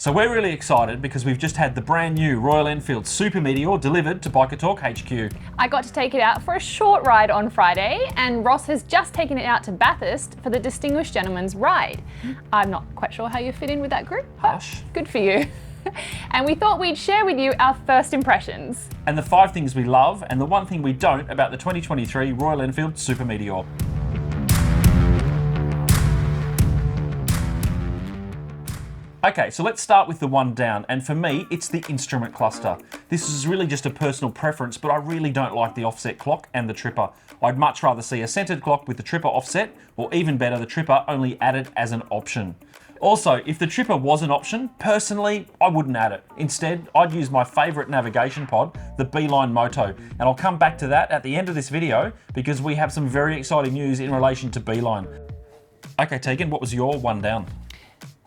So we're really excited because we've just had the brand new Royal Enfield Super Meteor delivered to Biker Talk HQ. I got to take it out for a short ride on Friday, and Ross has just taken it out to Bathurst for the Distinguished Gentleman's Ride. I'm not quite sure how you fit in with that group, but good for you. And we thought we'd share with you our first impressions. And the 5 things we love and the 1 thing we don't about the 2023 Royal Enfield Super Meteor. Okay, so let's start with the 1 down, and for me, it's the instrument cluster. This is really just a personal preference, but I really don't like the offset clock and the tripper. I'd much rather see a centered clock with the tripper offset, or even better, the tripper only added as an option. Also, if the tripper was an option, personally, I wouldn't add it. Instead, I'd use my favorite navigation pod, the BLine Moto, and I'll come back to that at the end of this video because we have some very exciting news in relation to BLine. Okay, Tegan, what was your 1 down?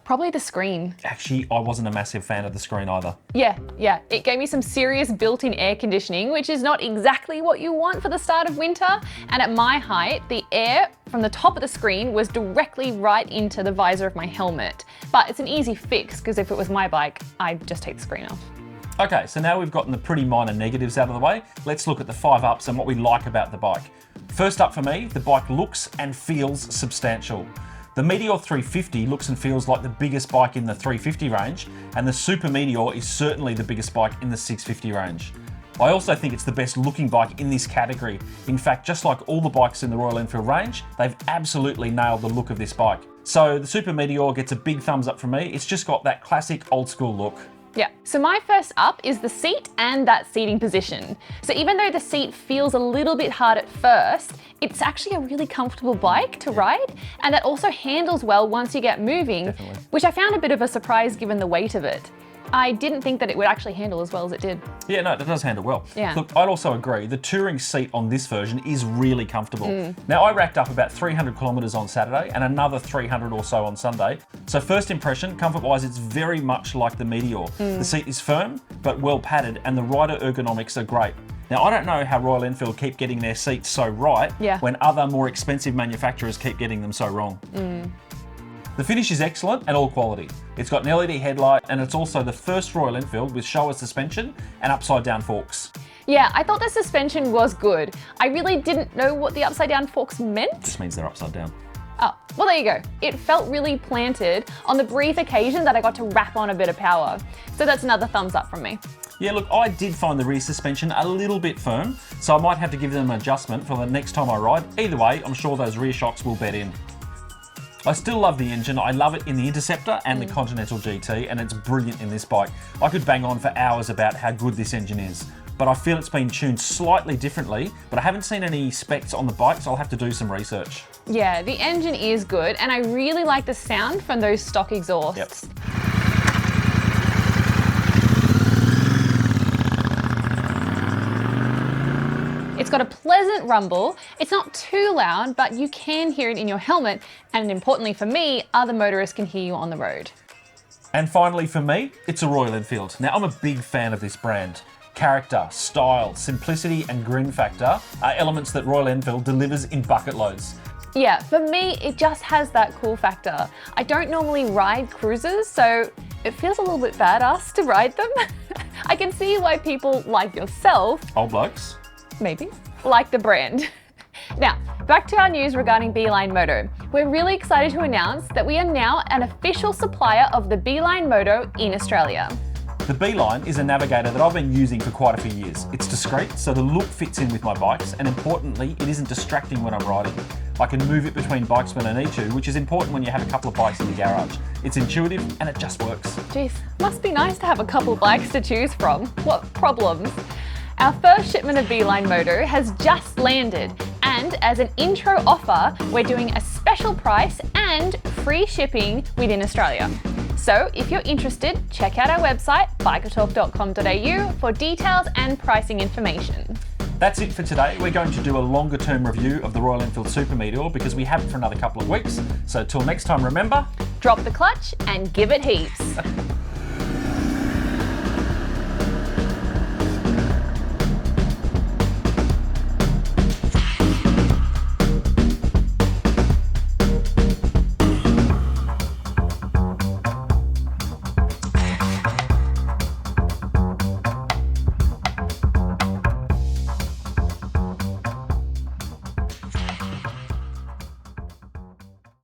Probably the screen. Actually, I wasn't a massive fan of the screen either. Yeah. It gave me some serious built-in air conditioning, which is not exactly what you want for the start of winter. And at my height, the air from the top of the screen was directly right into the visor of my helmet. But it's an easy fix, because if it was my bike, I'd just take the screen off. Okay, so now we've gotten the pretty minor negatives out of the way, let's look at the 5 ups and what we like about the bike. First up for me, the bike looks and feels substantial. The Meteor 350 looks and feels like the biggest bike in the 350 range, and the Super Meteor is certainly the biggest bike in the 650 range. I also think it's the best looking bike in this category. In fact, just like all the bikes in the Royal Enfield range, they've absolutely nailed the look of this bike. So the Super Meteor gets a big thumbs up from me. It's just got that classic old school look. Yeah, so my first up is the seat and that seating position. So even though the seat feels a little bit hard at first, it's actually a really comfortable bike to ride, and that also handles well once you get moving, which I found a bit of a surprise given the weight of it. I didn't think that it would actually handle as well as it did. Yeah, no, it does handle well. Yeah. Look, I'd also agree, the touring seat on this version is really comfortable. Now, I racked up about 300 kilometres on Saturday and another 300 or so on Sunday. So first impression, comfort-wise, it's very much like the Meteor. The seat is firm, but well padded, and the rider ergonomics are great. Now, I don't know how Royal Enfield keep getting their seats so right when other more expensive manufacturers keep getting them so wrong. The finish is excellent and all quality. It's got an LED headlight, and it's also the first Royal Enfield with shower suspension and upside down forks. Yeah, I thought the suspension was good. I really didn't know what the upside down forks meant. Just means they're upside down. Oh, well there you go. It felt really planted on the brief occasion that I got to wrap on a bit of power. So that's another thumbs up from me. Yeah, look, I did find the rear suspension a little bit firm, so I might have to give them an adjustment for the next time I ride. Either way, I'm sure those rear shocks will bed in. I still love the engine. I love it in the Interceptor and the Continental GT, and it's brilliant in this bike. I could bang on for hours about how good this engine is, but I feel it's been tuned slightly differently, but I haven't seen any specs on the bike, so I'll have to do some research. Yeah, the engine is good, and I really like the sound from those stock exhausts. Yep. It's got a pleasant rumble. It's not too loud, but you can hear it in your helmet, and importantly for me, other motorists can hear you on the road. And finally for me, it's a Royal Enfield. Now, I'm a big fan of this brand. Character, style, simplicity and grin factor are elements that Royal Enfield delivers in bucket loads. Yeah, for me, it just has that cool factor. I don't normally ride cruisers, so it feels a little bit badass to ride them. I can see why people like yourself, Old blokes, maybe, like the brand. Now, back to our news regarding BLine Moto. We're really excited to announce that we are now an official supplier of the BLine Moto in Australia. The BLine is a navigator that I've been using for quite a few years. It's discreet, so the look fits in with my bikes, and importantly, it isn't distracting when I'm riding. I can move it between bikes when I need to, which is important when you have a couple of bikes in the garage. It's intuitive and it just works. Jeez, must be nice to have a couple bikes to choose from. What problems? Our first shipment of BLine Moto has just landed, and as an intro offer, we're doing a special price and free shipping within Australia. So if you're interested, check out our website, bikertalk.com.au, for details and pricing information. That's it for today. We're going to do a longer term review of the Royal Enfield Super Meteor because we have it for another couple of weeks. So till next time, remember, drop the clutch and give it heaps.